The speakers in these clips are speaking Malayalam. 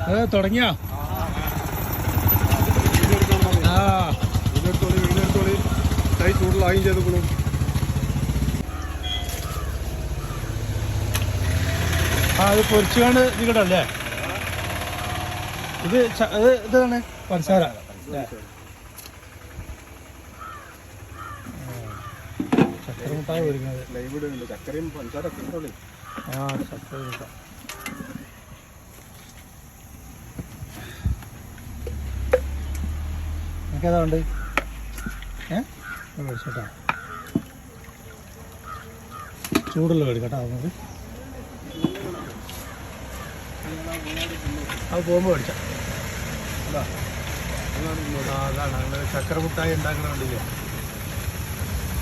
അത് തുടങ്ങിയാ വീടെടുത്തോളി കൈ ചൂടിലായും ചെയ്തോളും. അത് പൊരിച്ചുകൊണ്ട് ഇതിക്കട്ടല്ലേ ഇത് ഇതാണ് പഞ്ചസാര ചക്കര മുട്ടായി പൊരിക്കുന്നത്. ചക്കരയും പഞ്ചസാര ചക്കര മുട്ട ഏതാ ഉണ്ട് മേടിച്ചോട്ടാ ചൂടുള്ള മേടിക്കട്ടോ നമുക്ക് അത് പോകുമ്പോൾ മേടിച്ച അതാണ് ഞങ്ങൾ ചക്കര മുട്ടായി ഉണ്ടാക്കുന്ന വേണ്ടിയില്ല.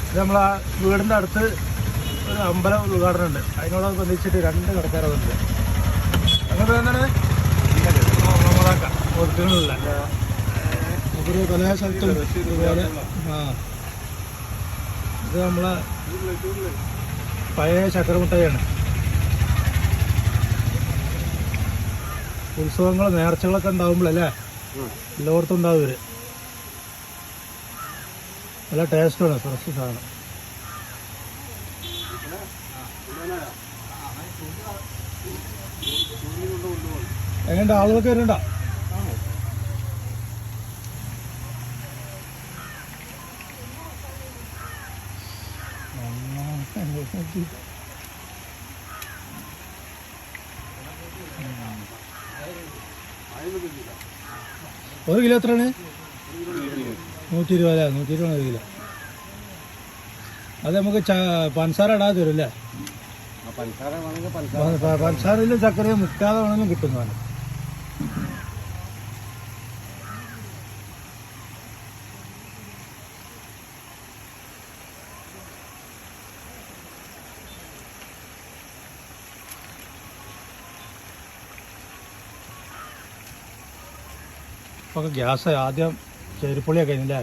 ഇത് നമ്മളാ വീടിൻ്റെ അടുത്ത് ഒരു അമ്പലം ഉദ്ഘാടനം ഉണ്ട്, അതിനോട് ബന്ധിച്ചിട്ട് 2 കടക്കാരുണ്ട്. അങ്ങനെ എന്താണ് നമ്മളാക്കാം ഒറിജിനലില്ല ഒരു പല സ്ഥലത്തും ഇതുപോലെ. ഇത് നമ്മളെ പഴയ ചക്കര മുട്ടായിയാണ്. ഉത്സവങ്ങൾ നേർച്ചകളൊക്കെ ഉണ്ടാവുമ്പോഴല്ലേ എല്ലായിടത്തും ഉണ്ടാവും ഇവര്. നല്ല ടേസ്റ്റാണ്, ഫ്രഷ് സാധനം. എങ്ങനെയുണ്ട്, ആളുകളൊക്കെ വരുന്നുണ്ടോ? ഒരു കിലോ എത്രയാണ്? 120 അല്ലേ? 120 1 കിലോ. അത് നമുക്ക് പഞ്ചസാര ഇടാതെ തരും അല്ലേ? പഞ്ചസാരയിലും ചക്കരയും മുക്കാതെ വേണമെങ്കിലും കിട്ടുന്നതാണ്. ഇപ്പൊക്കെ ഗ്യാസ് ആദ്യം ചെരുപ്പുള്ളിയൊക്കെ കഴിഞ്ഞില്ലേ?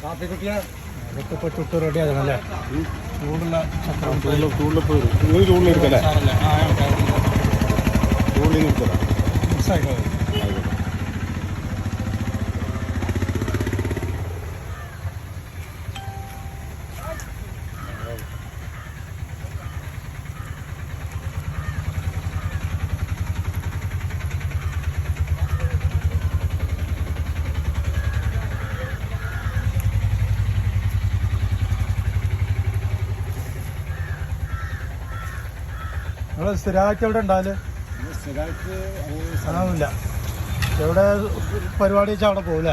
അതൊക്കെ ഇപ്പോൾ ചുട്ട് റെഡി ആകണല്ലേ? ചൂടുള്ള ചക്രം ചൂടിലെടുക്കല്ലേ? മിക്സായിക്കോ. നിങ്ങൾ സ്ഥിരമായിട്ട് എവിടെ ഉണ്ടാവില്ല? അതൊന്നുമില്ല. എവിടെ പരിപാടി വെച്ചാൽ അവിടെ പോകില്ല.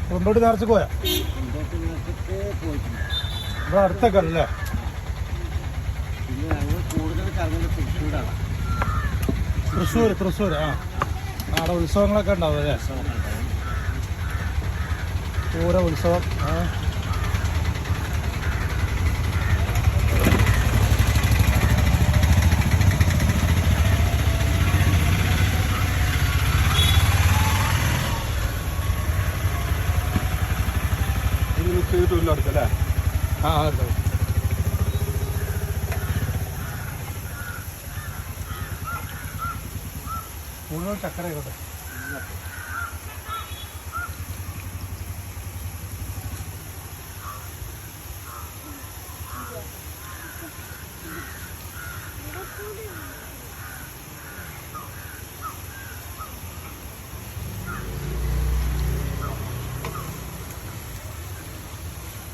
കൊണ്ടോട്ട് നേർച്ചക്ക് പോയാ? ഇവിടെ അടുത്തൊക്കെ അല്ലേ? തൃശ്ശൂർ അവിടെ ഉത്സവങ്ങളൊക്കെ ഉണ്ടാവും അല്ലേ? പൂര ഉത്സവം. അടുത്തല്ലേ? മുഴുവൻ ചക്കര ആയിക്കോട്ടെ.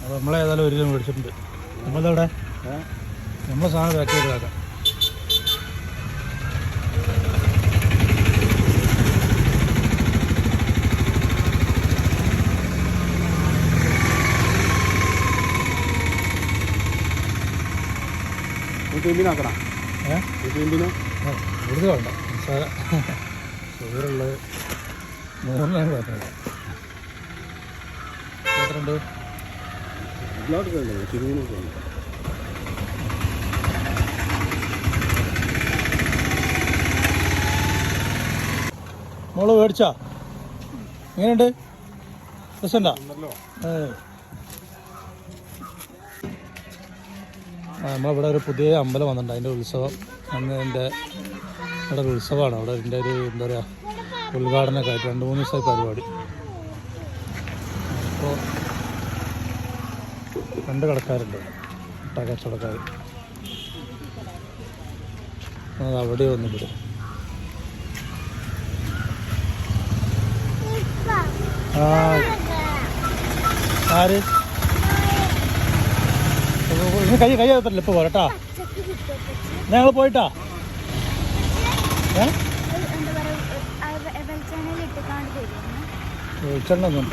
അപ്പോൾ നമ്മളേതായാലും 1 കിലോ മേടിച്ചിട്ടുണ്ട്. നമ്മളെവിടെ നമ്മളെ സാധനം പാക്ക് ചെയ്ത് കാക്കാം. ആക്കണം കൂടുതൽ വേണ്ട ഷുഗറുള്ളത് 3 പറഞ്ഞത്. എത്രയുണ്ട്? മോള് മേടിച്ചാ? എങ്ങനെയുണ്ട്? രസമുണ്ടോ? നമ്മളിവിടെ ഒരു പുതിയ അമ്പലം വന്നിട്ടുണ്ട്. അതിൻ്റെ ഉത്സവം അന്ന് ഇവിടെ ഒരു ഉത്സവമാണ്. അവിടെ ഇതിൻ്റെ ഒരു എന്താ പറയുക ഉദ്ഘാടനമൊക്കെ ആയിട്ട് 2-3 ദിവസമായി പരിപാടി. അപ്പോൾ 2 കടക്കാരുണ്ട്, മുട്ട കച്ചവടക്കാർ. അത് അവിടെ വന്നിവിടെ ആര് കൈ തരത്തില്ല. ഇപ്പോൾ പോരട്ടാ, ഞങ്ങൾ പോയിട്ടാ. വെളിച്ചെണ്ണ ഒന്നും